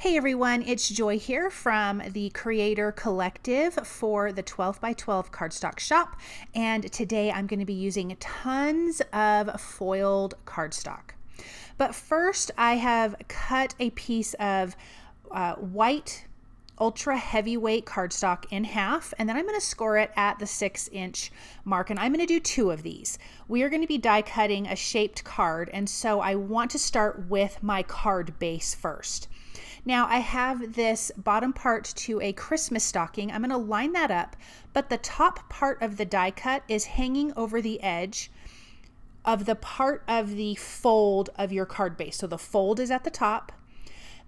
Hey everyone, it's Joy here from the Creator Collective for the 12 by 12 Cardstock Shop, and today I'm going to be using tons of foiled cardstock. But first I have cut a piece of white ultra heavyweight cardstock in half, and then I'm going to score it at the 6-inch mark, and I'm going to do 2 of these. We are going to be die cutting a shaped card, and so I want to start with my card base first. Now I have this bottom part to a Christmas stocking. I'm going to line that up, but the top part of the die cut is hanging over the edge of the part of the fold of your card base. So the fold is at the top.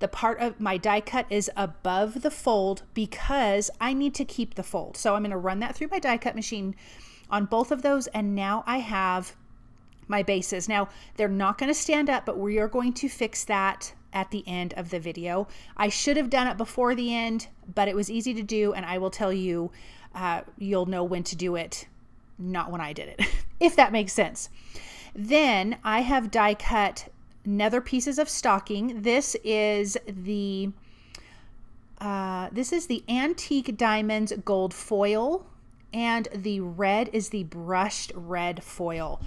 The part of my die cut is above the fold because I need to keep the fold. So I'm going to run that through my die cut machine on both of those, and now I have my bases. Now they're not going to stand up, but we are going to fix that at the end of the video. I should have done it before the end, but it was easy to do, and I will tell you, you'll know when to do it, not when I did it, if that makes sense. Then I have die cut nether pieces of stocking. This is the Antique Diamonds gold foil, and the red is the brushed red foil.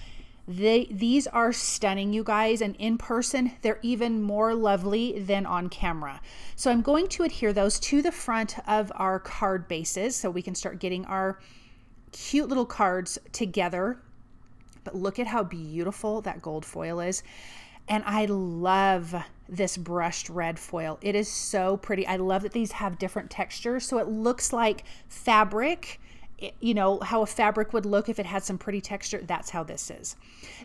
These are stunning, you guys, and in person they're even more lovely than on camera. So I'm going to adhere those to the front of our card bases so we can start getting our cute little cards together. But look at how beautiful that gold foil is. And I love this brushed red foil. It is so pretty. I love that these have different textures, so it looks like fabric. You know how a fabric would look if it had some pretty texture. That's how this is.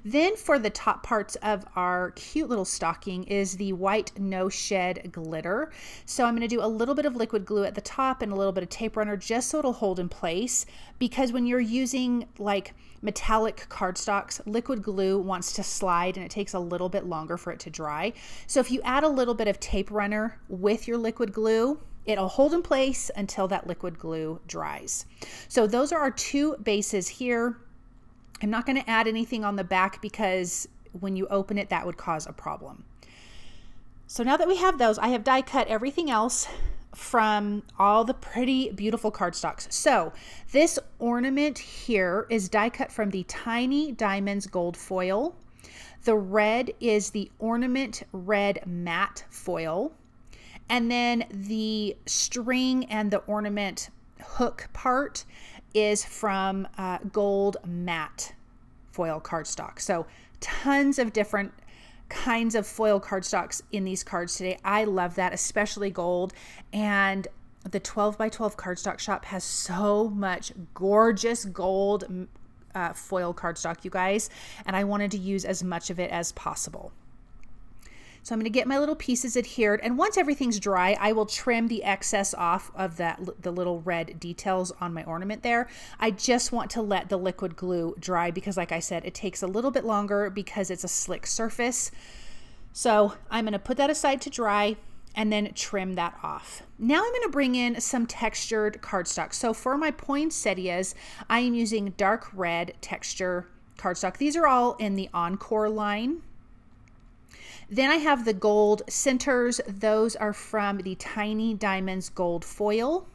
Then for the top parts of our cute little stocking is the white no shed glitter. So I'm going to do a little bit of liquid glue at the top and a little bit of tape runner just so it'll hold in place, because when you're using like metallic cardstocks, liquid glue wants to slide and it takes a little bit longer for it to dry. So if you add a little bit of tape runner with your liquid glue, it'll hold in place until that liquid glue dries. So those are our 2 bases here. I'm not going to add anything on the back because when you open it, that would cause a problem. So now that we have those, I have die cut everything else from all the pretty, beautiful cardstocks. So this ornament here is die cut from the Tiny Diamonds gold foil. The red is the Ornament red matte foil. And then the string and the ornament hook part is from gold matte foil cardstock. So tons of different kinds of foil cardstocks in these cards today. I love that, especially gold. And the 12 by 12 Cardstock Shop has so much gorgeous gold foil cardstock, you guys. And I wanted to use as much of it as possible. So I'm going to get my little pieces adhered, and once everything's dry, I will trim the excess off of the little red details on my ornament there. I just want to let the liquid glue dry because, like I said, it takes a little bit longer because it's a slick surface. So I'm going to put that aside to dry and then trim that off. Now I'm going to bring in some textured cardstock. So for my poinsettias, I am using dark red texture cardstock. These are all in the Encore line. Then I have the gold centers. Those are from the Tiny Diamonds gold foil.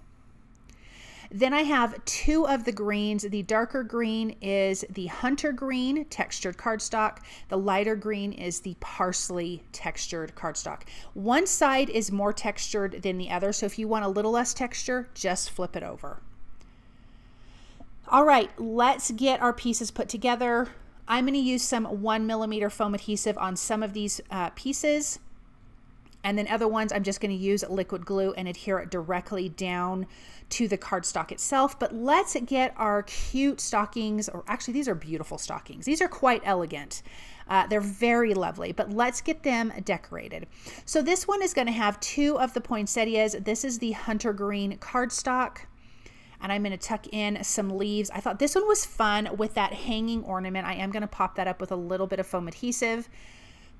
Then I have 2 of the greens. The darker green is the Hunter green textured cardstock. The lighter green is the Parsley textured cardstock. One side is more textured than the other, so if you want a little less texture, just flip it over. All right, let's get our pieces put together. I'm going to use some 1mm foam adhesive on some of these pieces, and then other ones I'm just going to use liquid glue and adhere it directly down to the cardstock itself. But let's get our cute stockings, or actually these are beautiful stockings. These are quite elegant. They're very lovely, but let's get them decorated. So this one is going to have 2 of the poinsettias. This is the Hunter green cardstock. And I'm going to tuck in some leaves. I thought this one was fun with that hanging ornament. I am going to pop that up with a little bit of foam adhesive,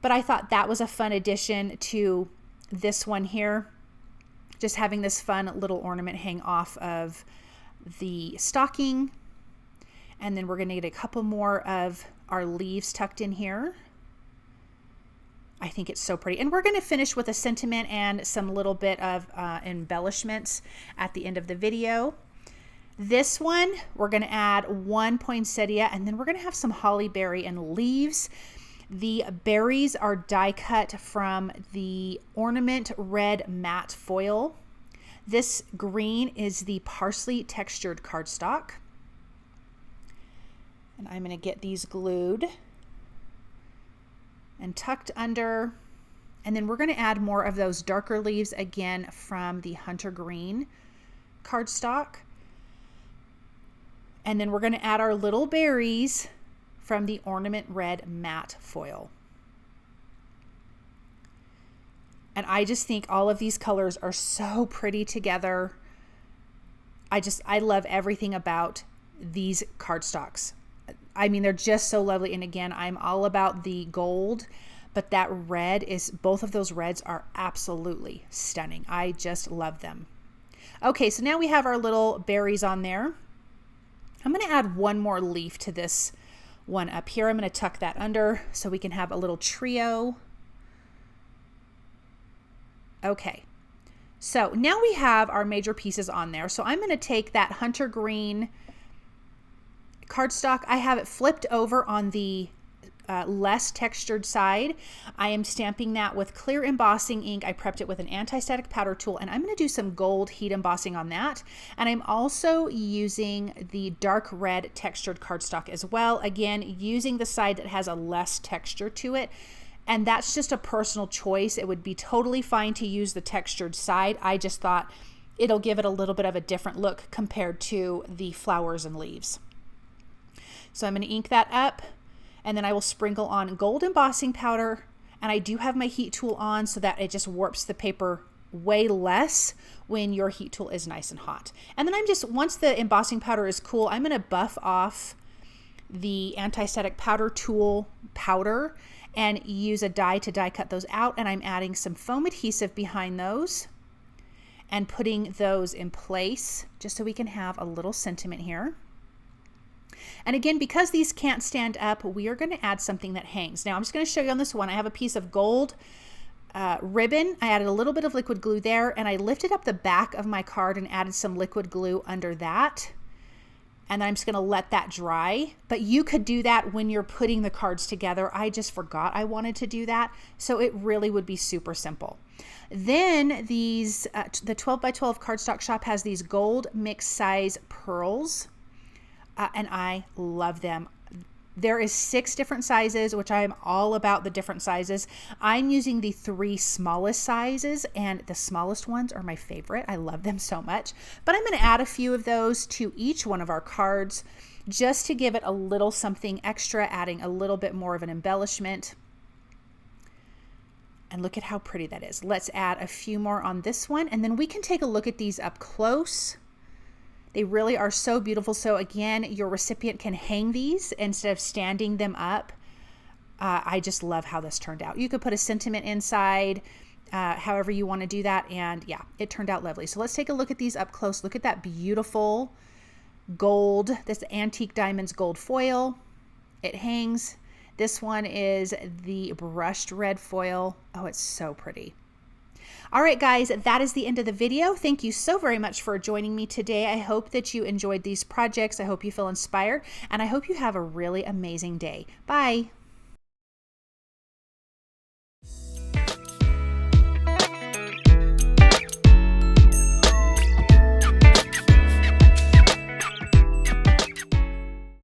but I thought that was a fun addition to this one here. Just having this fun little ornament hang off of the stocking. And then we're going to get a couple more of our leaves tucked in here. I think it's so pretty. And we're going to finish with a sentiment and some little bit of embellishments at the end of the video. This one, we're going to add one poinsettia, and then we're going to have some holly berry and leaves. The berries are die cut from the ornament red matte foil. This green is the parsley textured cardstock. And I'm going to get these glued and tucked under. And then we're going to add more of those darker leaves again from the hunter green cardstock. And then we're going to add our little berries from the ornament red matte foil. And I just think all of these colors are so pretty together. I love everything about these cardstocks. I mean, they're just so lovely. And again, I'm all about the gold, but that red is, both of those reds are absolutely stunning. I just love them. Okay, so now we have our little berries on there. I'm going to add one more leaf to this one up here. I'm going to tuck that under so we can have a little trio. Okay, so now we have our major pieces on there. So I'm going to take that hunter green cardstock. I have it flipped over on the less textured side. I am stamping that with clear embossing ink. I prepped it with an anti-static powder tool, and I'm going to do some gold heat embossing on that. And I'm also using the dark red textured cardstock as well. Again, using the side that has a less texture to it. And that's just a personal choice. It would be totally fine to use the textured side. I just thought it'll give it a little bit of a different look compared to the flowers and leaves. So I'm going to ink that up, and then I will sprinkle on gold embossing powder. And I do have my heat tool on so that it just warps the paper way less when your heat tool is nice and hot. And then I'm just, once the embossing powder is cool, I'm going to buff off the anti-static powder tool powder and use a die to die cut those out. And I'm adding some foam adhesive behind those and putting those in place just so we can have a little sentiment here. And again, because these can't stand up, we are going to add something that hangs. Now I'm just going to show you on this one. I have a piece of gold ribbon. I added a little bit of liquid glue there, and I lifted up the back of my card and added some liquid glue under that. And then I'm just going to let that dry. But you could do that when you're putting the cards together. I just forgot I wanted to do that. So it really would be super simple. Then these, the 12 by 12 Cardstock Shop has these gold mixed size pearls. And I love them. There is 6 different sizes, which I am all about the different sizes. I'm using the 3 smallest sizes, and the smallest ones are my favorite. I love them so much. But I'm going to add a few of those to each one of our cards just to give it a little something extra, adding a little bit more of an embellishment. And look at how pretty that is. Let's add a few more on this one, and then we can take a look at these up close. They really are so beautiful. So again, your recipient can hang these instead of standing them up. I just love how this turned out. You could put a sentiment inside, however you want to do that. And yeah, it turned out lovely. So let's take a look at these up close. Look at that beautiful gold. This antique diamonds gold foil. It hangs. This one is the brushed red foil. Oh, it's so pretty. All right, guys, that is the end of the video. Thank you so very much for joining me today. I hope that you enjoyed these projects. I hope you feel inspired, and I hope you have a really amazing day. Bye.